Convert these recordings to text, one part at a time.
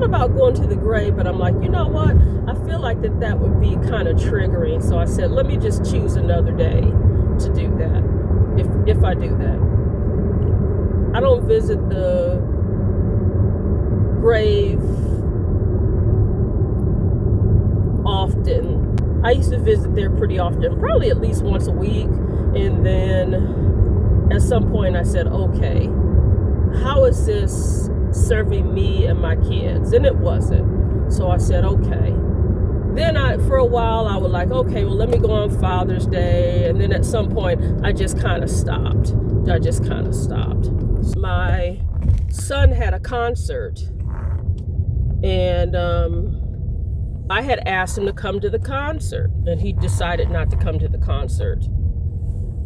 about going to the grave, but I'm like, you know what? I feel like that would be kind of triggering. So I said, let me just choose another day to do that. If I do that, I don't visit the grave often. I used to visit there pretty often, probably at least once a week. And then at some point I said, okay, how is this serving me and my kids? And it wasn't. So I said, okay. Then for a while I was like, okay, well, let me go on Father's Day. And then at some point I just kind of stopped. My son had a concert, and I had asked him to come to the concert, and he decided not to come to the concert.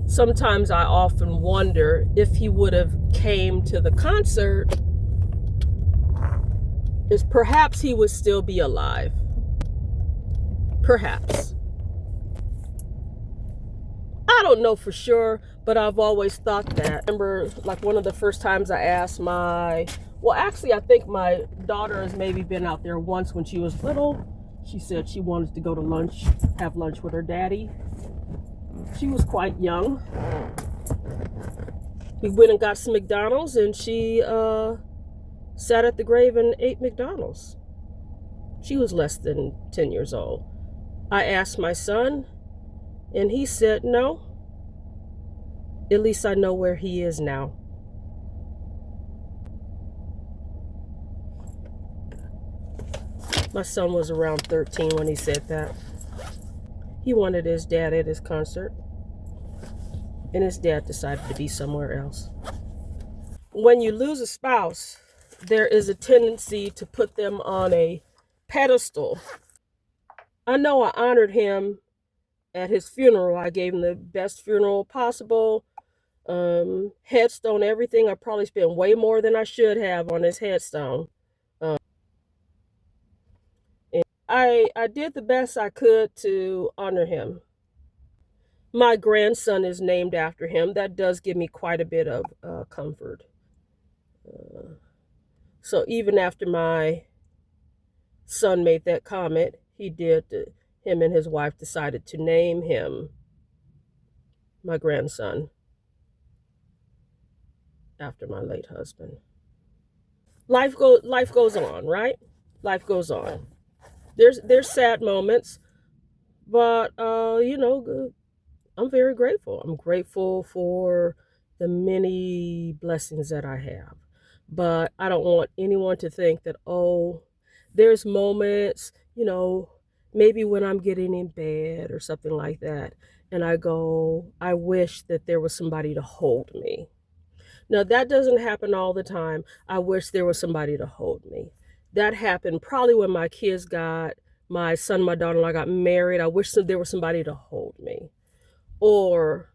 Sometimes I often wonder if he would have came to the concert, is perhaps he would still be alive. Perhaps. I don't know for sure, but I've always thought that. I remember, like, one of the first times I asked I think my daughter has maybe been out there once when she was little. She said she wanted to go to have lunch with her daddy. She was quite young. We went and got some McDonald's, and she sat at the grave and ate McDonald's. She was less than 10 years old. I asked my son, and he said, no. At least I know where he is now. My son was around 13 when he said that. He wanted his dad at his concert, and his dad decided to be somewhere else. When you lose a spouse, there is a tendency to put them on a pedestal. I know I honored him at his funeral. I gave him the best funeral possible. Headstone, everything. I probably spent way more than I should have on his headstone. And I did the best I could to honor him. My grandson is named after him. That does give me quite a bit of comfort. So even after my son made that comment, him and his wife decided to name him, my grandson, after my late husband. Life goes on, right? Life goes on. There's sad moments, but I'm very grateful. I'm grateful for the many blessings that I have. But I don't want anyone to think that, there's moments, maybe when I'm getting in bed or something like that, and I wish that there was somebody to hold me. Now, that doesn't happen all the time. I wish there was somebody to hold me. That happened probably when my son, my daughter-in-law got married. I wish there was somebody to hold me. Or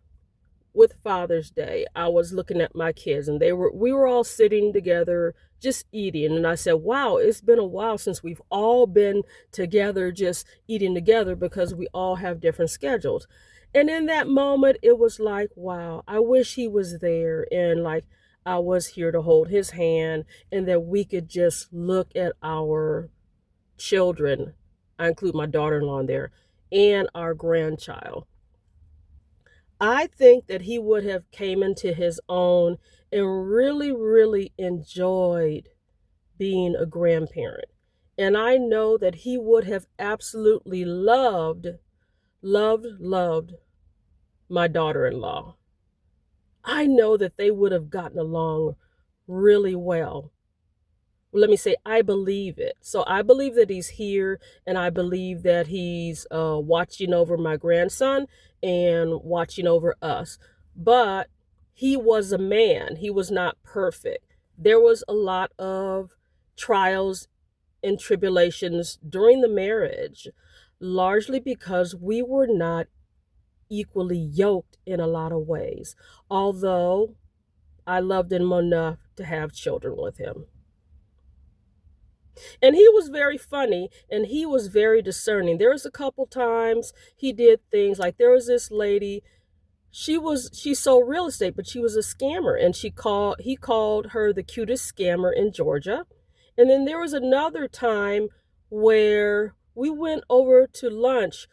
with Father's Day, I was looking at my kids, and we were all sitting together just eating, and I said, wow, it's been a while since we've all been together just eating together, because we all have different schedules. And in that moment, it was like, wow, I wish he was there, and like I was here to hold his hand, and that we could just look at our children. I include my daughter-in-law in there, and our grandchild. I think that he would have came into his own and really, really enjoyed being a grandparent. And I know that he would have absolutely loved my daughter-in-law. I know that they would have gotten along really well. Let me say, I believe it. So I believe that he's here, and I believe that he's watching over my grandson and watching over us. But he was a man. He was not perfect. There was a lot of trials and tribulations during the marriage, largely because we were not equally yoked in a lot of ways. Although I loved him enough to have children with him. And he was very funny, and he was very discerning. There was a couple times he did things like, there was this lady, she sold real estate, but she was a scammer, and he called her the cutest scammer in Georgia. And then there was another time where we went over to lunch.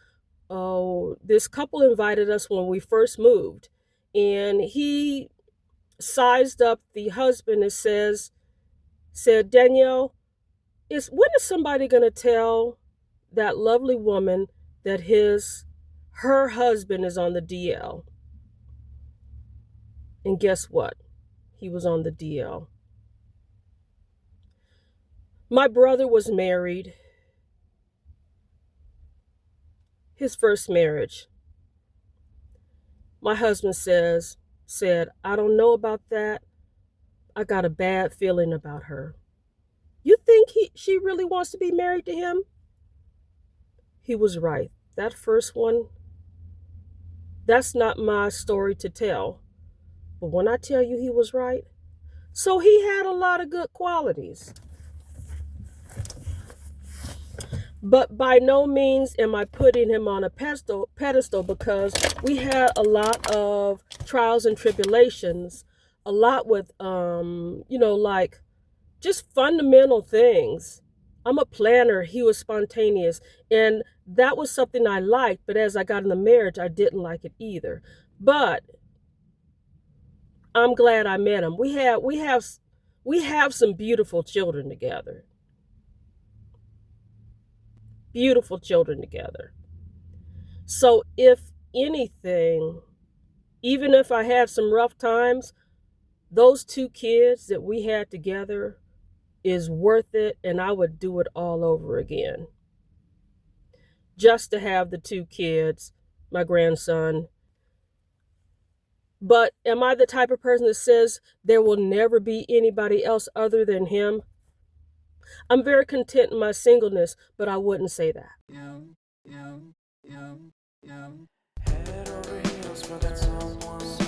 Oh, this couple invited us when we first moved, and he sized up the husband and said, Danielle, when is somebody gonna tell that lovely woman that her husband is on the DL? And guess what? He was on the DL. My brother was married, his first marriage. My husband said, I don't know about that. I got a bad feeling about her. You think she really wants to be married to him? He was right. That first one, that's not my story to tell. But when I tell you he was right, so he had a lot of good qualities. But by no means am I putting him on a pedestal because we had a lot of trials and tribulations, a lot with, like just fundamental things. I'm a planner. He was spontaneous. And that was something I liked. But as I got in the marriage, I didn't like it either. But I'm glad I met him. We have some beautiful children together. Beautiful children together. So if anything, even if I had some rough times, those 2 kids that we had together is worth it, and I would do it all over again. Just to have the 2 kids, my grandson. But am I the type of person that says there will never be anybody else other than him? I'm very content in my singleness, but I wouldn't say that. Head over heels for that someone.